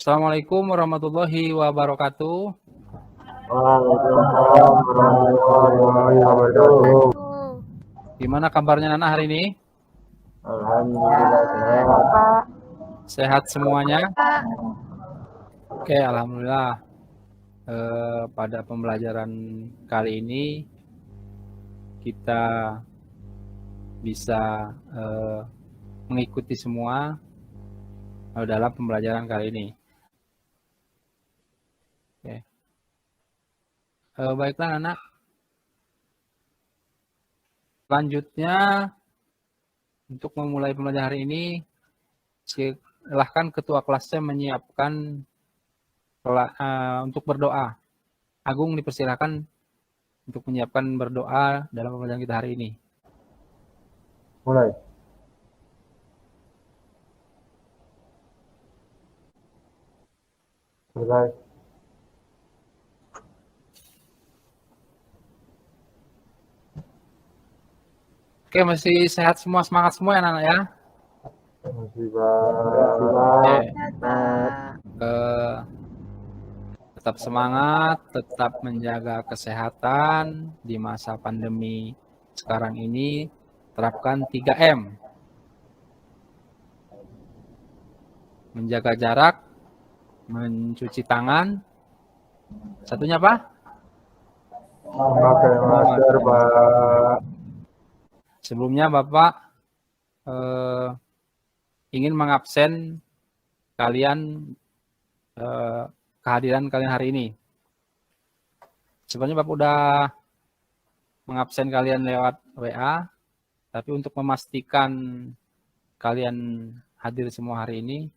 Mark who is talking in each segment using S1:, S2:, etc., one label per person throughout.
S1: Assalamualaikum warahmatullahi wabarakatuh.
S2: Waalaikumsalam warahmatullahi wabarakatuh.
S1: Gimana kabarnya Nana hari ini?
S2: Alhamdulillah sehat.
S1: Sehat semuanya? Oke, alhamdulillah. Pada pembelajaran kali ini kita bisa mengikuti semua dalam pembelajaran kali ini. Oke. Baiklah Nana. Selanjutnya untuk memulai pembelajaran hari ini, silahkan ketua kelasnya menyiapkan untuk berdoa. Agung dipersilahkan untuk menyiapkan berdoa dalam pembelajaran kita hari ini.
S2: Mulai. Mulai.
S1: Oke, masih sehat semua, semangat semua ya Nana ya?
S2: Masih Pak.
S1: Tetap semangat, tetap menjaga kesehatan di masa pandemi sekarang ini. Terapkan 3M. Menjaga jarak, mencuci tangan. Satunya apa?
S2: Memakai masker, Pak.
S1: Sebelumnya Bapak ingin mengabsen kalian kehadiran kalian hari ini. Sebenarnya Bapak udah mengabsen kalian lewat WA, tapi untuk memastikan kalian hadir semua hari ini,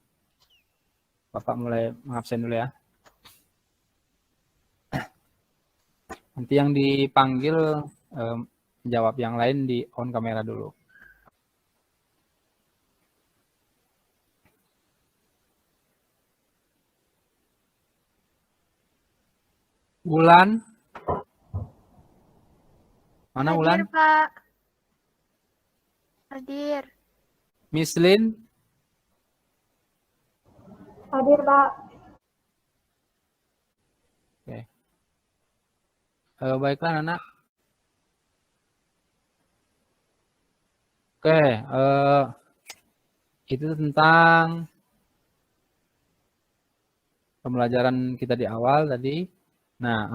S1: Bapak mulai mengabsen dulu ya. Nanti yang dipanggil jawab yang lain di on kamera dulu. Wulan. Mana Wulan?
S3: Hadir, Pak. Hadir.
S1: Mislin.
S3: Hadir, Pak.
S1: Oke. Baiklah Nana. Oke, itu tentang pembelajaran kita di awal tadi. Nah,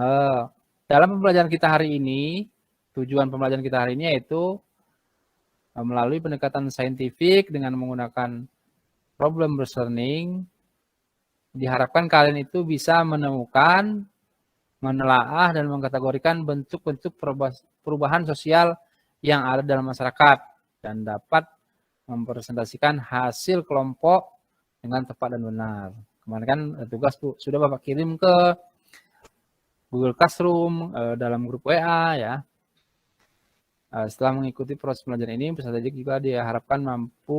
S1: dalam pembelajaran kita hari ini, tujuan pembelajaran kita hari ini yaitu melalui pendekatan saintifik dengan menggunakan problem learning, diharapkan kalian itu bisa menemukan, menelaah, dan mengkategorikan bentuk-bentuk perubahan sosial yang ada dalam masyarakat dan dapat mempresentasikan hasil kelompok dengan tepat dan benar. Kemarin kan tugas sudah Bapak kirim ke Google Classroom dalam grup WA ya. Setelah mengikuti proses pembelajaran ini, peserta didik juga diharapkan mampu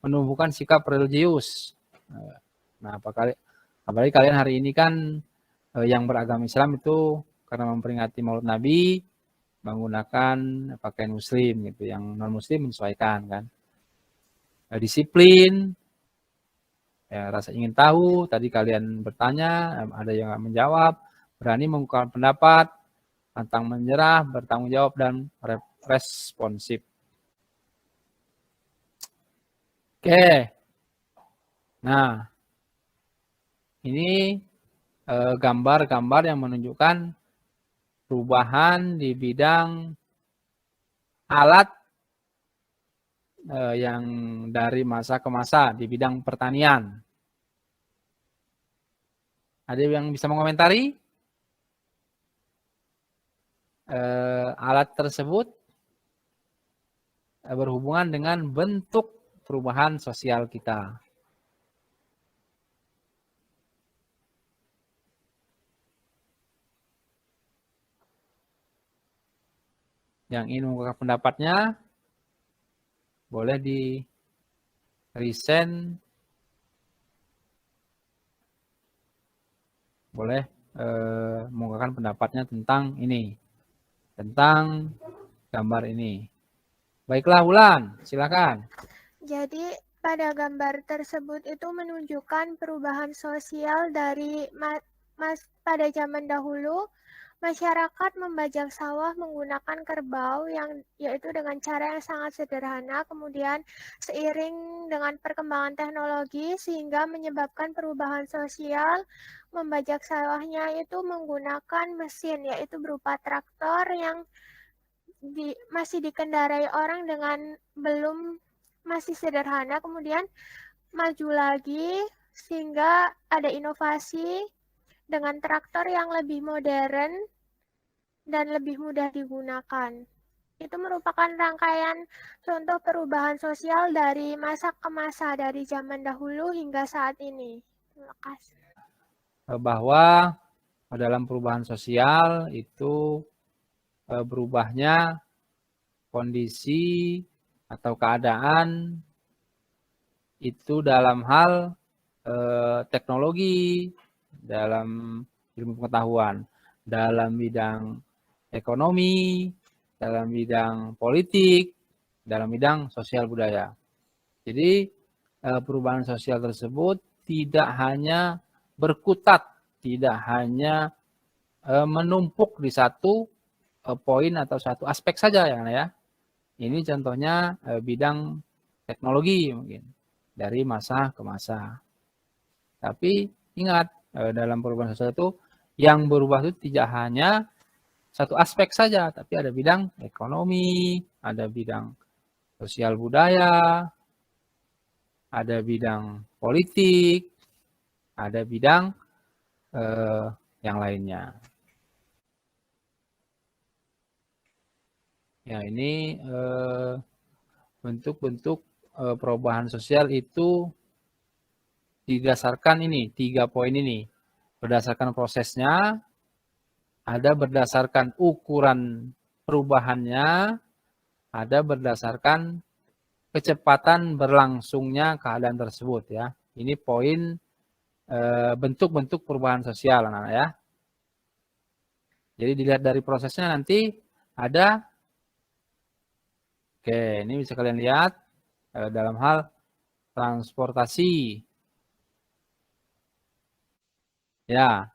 S1: menumbuhkan sikap religius. Nah, apalagi kalian hari ini kan yang beragama Islam itu karena memperingati Maulid Nabi menggunakan pakaian Muslim gitu, yang non Muslim menyesuaikan kan. Disiplin, ya, rasa ingin tahu. Tadi kalian bertanya, ada yang menjawab, berani mengungkapkan pendapat, pantang menyerah, bertanggung jawab, dan responsif. Oke. Nah, ini gambar-gambar yang menunjukkan perubahan di bidang alat yang dari masa ke masa di bidang pertanian. Ada yang bisa mengomentari alat tersebut berhubungan dengan bentuk perubahan sosial kita. Yang ingin mengungkapkan pendapatnya, boleh di resend, boleh mengungkapkan pendapatnya tentang ini, tentang gambar ini. Baiklah Wulan, silakan.
S3: Jadi pada gambar tersebut itu menunjukkan perubahan sosial dari pada zaman dahulu. Masyarakat membajak sawah menggunakan kerbau yaitu dengan cara yang sangat sederhana. Kemudian seiring dengan perkembangan teknologi sehingga menyebabkan perubahan sosial, membajak sawahnya itu menggunakan mesin yaitu berupa traktor yang masih dikendarai orang dengan masih sederhana. Kemudian maju lagi sehingga ada inovasi dengan traktor yang lebih modern dan lebih mudah digunakan. Itu merupakan rangkaian contoh perubahan sosial dari masa ke masa, dari zaman dahulu hingga saat ini. Terima kasih.
S1: Bahwa dalam perubahan sosial itu berubahnya kondisi atau keadaan itu dalam hal teknologi, dalam ilmu pengetahuan, dalam bidang ekonomi, dalam bidang politik, dalam bidang sosial budaya. Jadi perubahan sosial tersebut tidak hanya berkutat, tidak hanya menumpuk di satu poin atau satu aspek saja ya. Ini contohnya bidang teknologi mungkin dari masa ke masa. Tapi ingat dalam perubahan sosial itu yang berubah itu tidak hanya satu aspek saja, tapi ada bidang ekonomi, ada bidang sosial budaya, ada bidang politik, ada bidang yang lainnya. Ya, ini bentuk-bentuk perubahan sosial itu didasarkan ini, 3 poin ini. Berdasarkan prosesnya, ada berdasarkan ukuran perubahannya, ada berdasarkan kecepatan berlangsungnya keadaan tersebut ya. Ini poin bentuk-bentuk perubahan sosial anak-anak ya. Jadi dilihat dari prosesnya nanti ada, oke ini bisa kalian lihat dalam hal transportasi. Ya,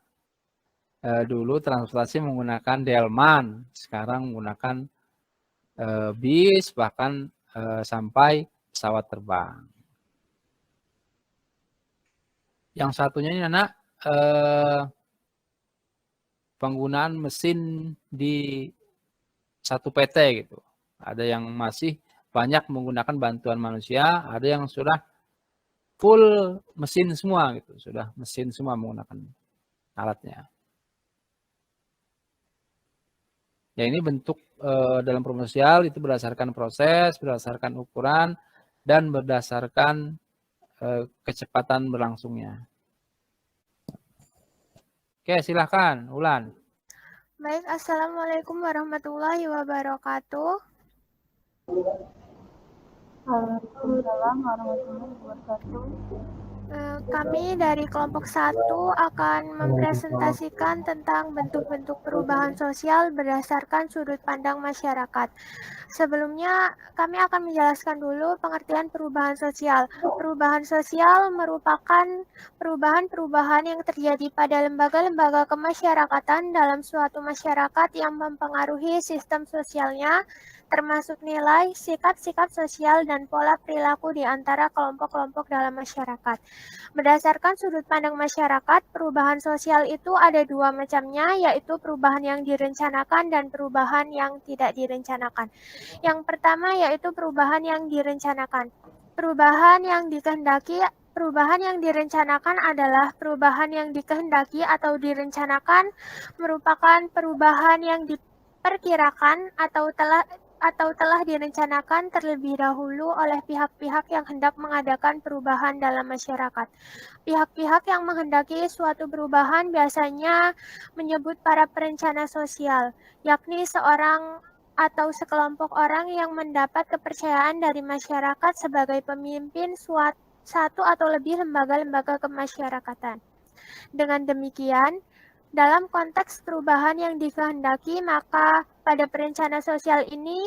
S1: dulu transportasi menggunakan delman, sekarang menggunakan bis, bahkan sampai pesawat terbang. Yang satunya ini anak penggunaan mesin di satu PT gitu. Ada yang masih banyak menggunakan bantuan manusia, ada yang sudah full mesin semua gitu, sudah mesin semua menggunakan alatnya. Ya ini bentuk dalam perubahan sosial itu berdasarkan proses, berdasarkan ukuran, dan berdasarkan kecepatan berlangsungnya. Oke, silahkan, Ulan.
S3: Baik, Assalamualaikum warahmatullahi wabarakatuh.
S4: Waalaikumsalam warahmatullahi wabarakatuh.
S3: Kami dari kelompok 1 akan mempresentasikan tentang bentuk-bentuk perubahan sosial berdasarkan sudut pandang masyarakat. Sebelumnya, kami akan menjelaskan dulu pengertian perubahan sosial. Perubahan sosial merupakan perubahan-perubahan yang terjadi pada lembaga-lembaga kemasyarakatan dalam suatu masyarakat yang mempengaruhi sistem sosialnya, termasuk nilai, sikap-sikap sosial, dan pola perilaku di antara kelompok-kelompok dalam masyarakat. Berdasarkan sudut pandang masyarakat, perubahan sosial itu ada 2 macamnya, yaitu perubahan yang direncanakan dan perubahan yang tidak direncanakan. Yang pertama yaitu perubahan yang direncanakan. Perubahan yang direncanakan adalah perubahan yang dikehendaki atau direncanakan merupakan perubahan yang diperkirakan atau telah direncanakan terlebih dahulu oleh pihak-pihak yang hendak mengadakan perubahan dalam masyarakat. Pihak-pihak yang menghendaki suatu perubahan biasanya menyebut para perencana sosial, yakni seorang atau sekelompok orang yang mendapat kepercayaan dari masyarakat sebagai pemimpin satu atau lebih lembaga-lembaga kemasyarakatan. Dengan demikian, dalam konteks perubahan yang dikehendaki, maka pada perencana sosial ini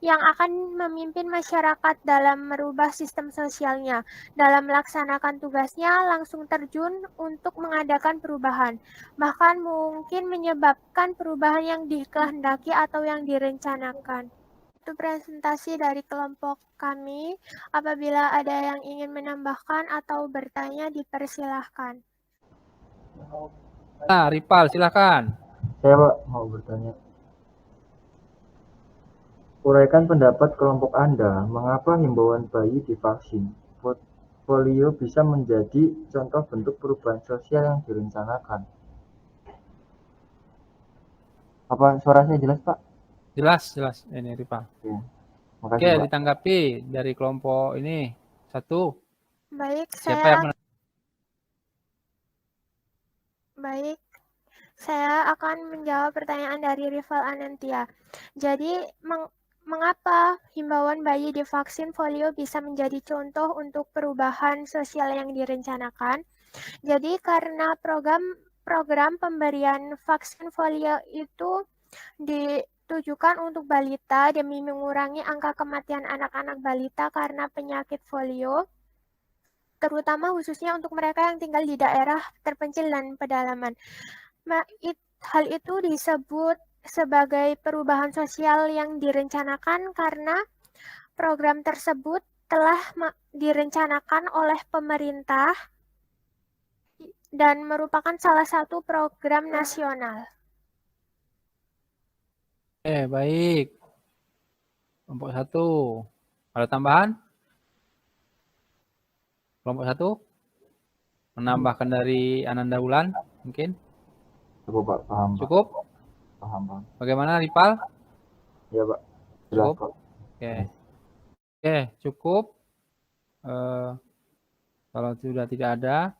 S3: yang akan memimpin masyarakat dalam merubah sistem sosialnya. Dalam melaksanakan tugasnya langsung terjun untuk mengadakan perubahan, bahkan mungkin menyebabkan perubahan yang dikehendaki atau yang direncanakan. Itu presentasi dari kelompok kami. Apabila ada yang ingin menambahkan atau bertanya, dipersilahkan.
S1: Nah, Ripal, silakan.
S2: Saya Pak mau bertanya. Uraikan pendapat kelompok Anda, mengapa himbauan bayi divaksin polio bisa menjadi contoh bentuk perubahan sosial yang direncanakan? Apa suaranya jelas, Pak?
S1: Jelas ini Ripal.
S2: Ya.
S1: Oke,
S2: Makasih, Pak.
S1: ditanggapi dari kelompok ini. Satu.
S3: Baik,
S1: Siapa yang
S3: Baik, saya akan menjawab pertanyaan dari Rival Anantia. Jadi, mengapa himbauan bayi divaksin polio bisa menjadi contoh untuk perubahan sosial yang direncanakan? Jadi, karena program pemberian vaksin polio itu ditujukan untuk balita demi mengurangi angka kematian anak-anak balita karena penyakit polio, terutama khususnya untuk mereka yang tinggal di daerah terpencil dan pedalaman. Hal itu disebut sebagai perubahan sosial yang direncanakan karena program tersebut telah direncanakan oleh pemerintah dan merupakan salah satu program nasional.
S1: baik. Kelompok satu. Ada tambahan? Kelompok satu? Menambahkan dari Ananda Wulan, mungkin?
S2: Cukup, Pak. Paham, Pak.
S1: Cukup?
S2: Paham.
S1: Bagaimana, Ripal?
S2: Ya, Pak. Jelas,
S1: Cukup?
S2: Pak.
S1: Oke, cukup. Kalau sudah tidak ada,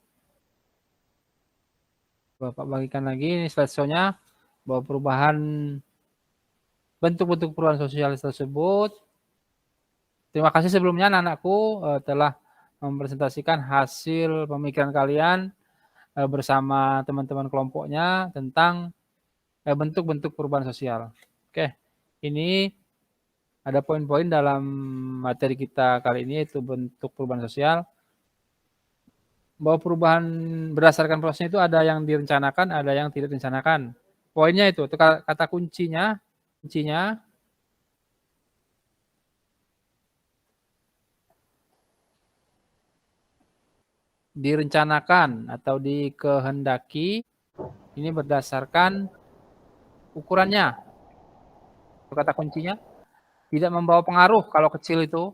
S1: Bapak bagikan lagi ini slide show-nya bahwa perubahan bentuk-bentuk perubahan sosial tersebut. Terima kasih sebelumnya anak-anakku telah mempresentasikan hasil pemikiran kalian bersama teman-teman kelompoknya tentang bentuk-bentuk perubahan sosial. Oke, ini ada poin-poin dalam materi kita kali ini, yaitu bentuk perubahan sosial. Bahwa perubahan berdasarkan prosesnya itu ada yang direncanakan, ada yang tidak direncanakan. Poinnya itu kata kuncinya direncanakan atau dikehendaki, ini berdasarkan ukurannya. Kata kuncinya tidak membawa pengaruh kalau kecil itu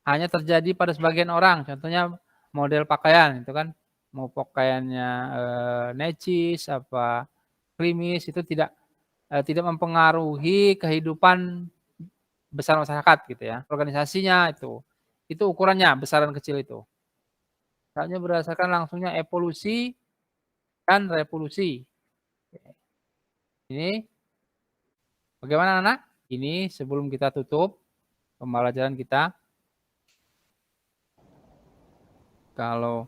S1: hanya terjadi pada sebagian orang. Contohnya model pakaian itu kan, mau pakaiannya necis apa klimis, itu tidak mempengaruhi kehidupan besar masyarakat gitu ya. Organisasinya itu ukurannya besaran kecil itu. Hanya berdasarkan langsungnya evolusi dan revolusi. Ini bagaimana anak? Ini sebelum kita tutup pembelajaran kita. Kalau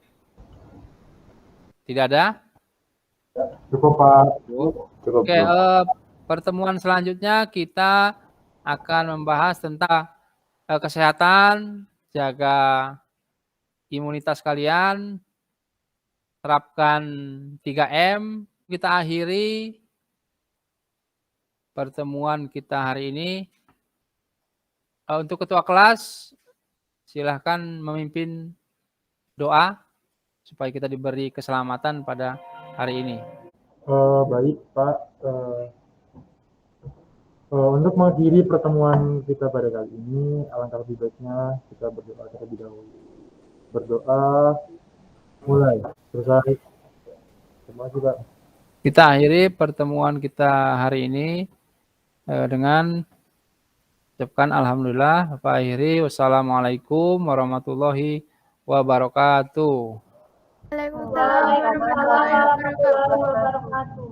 S1: tidak ada?
S2: Cukup, Pak. Cukup.
S1: Oke, pertemuan selanjutnya kita akan membahas tentang kesehatan, jaga imunitas kalian, terapkan 3M. Kita akhiri pertemuan kita hari ini. Untuk ketua kelas, silahkan memimpin doa supaya kita diberi keselamatan pada hari ini.
S2: Baik, Pak. Untuk mengakhiri pertemuan kita pada kali ini, alangkah lebih baiknya kita berdoa terlebih dahulu. Berdoa, mulai, selesai. Terima kasih, Pak.
S1: Kita akhiri pertemuan kita hari ini dengan ucapkan alhamdulillah. Bapak akhiri, wassalamualaikum warahmatullahi wabarakatuh.
S3: Waalaikumsalam warahmatullahi wabarakatuh.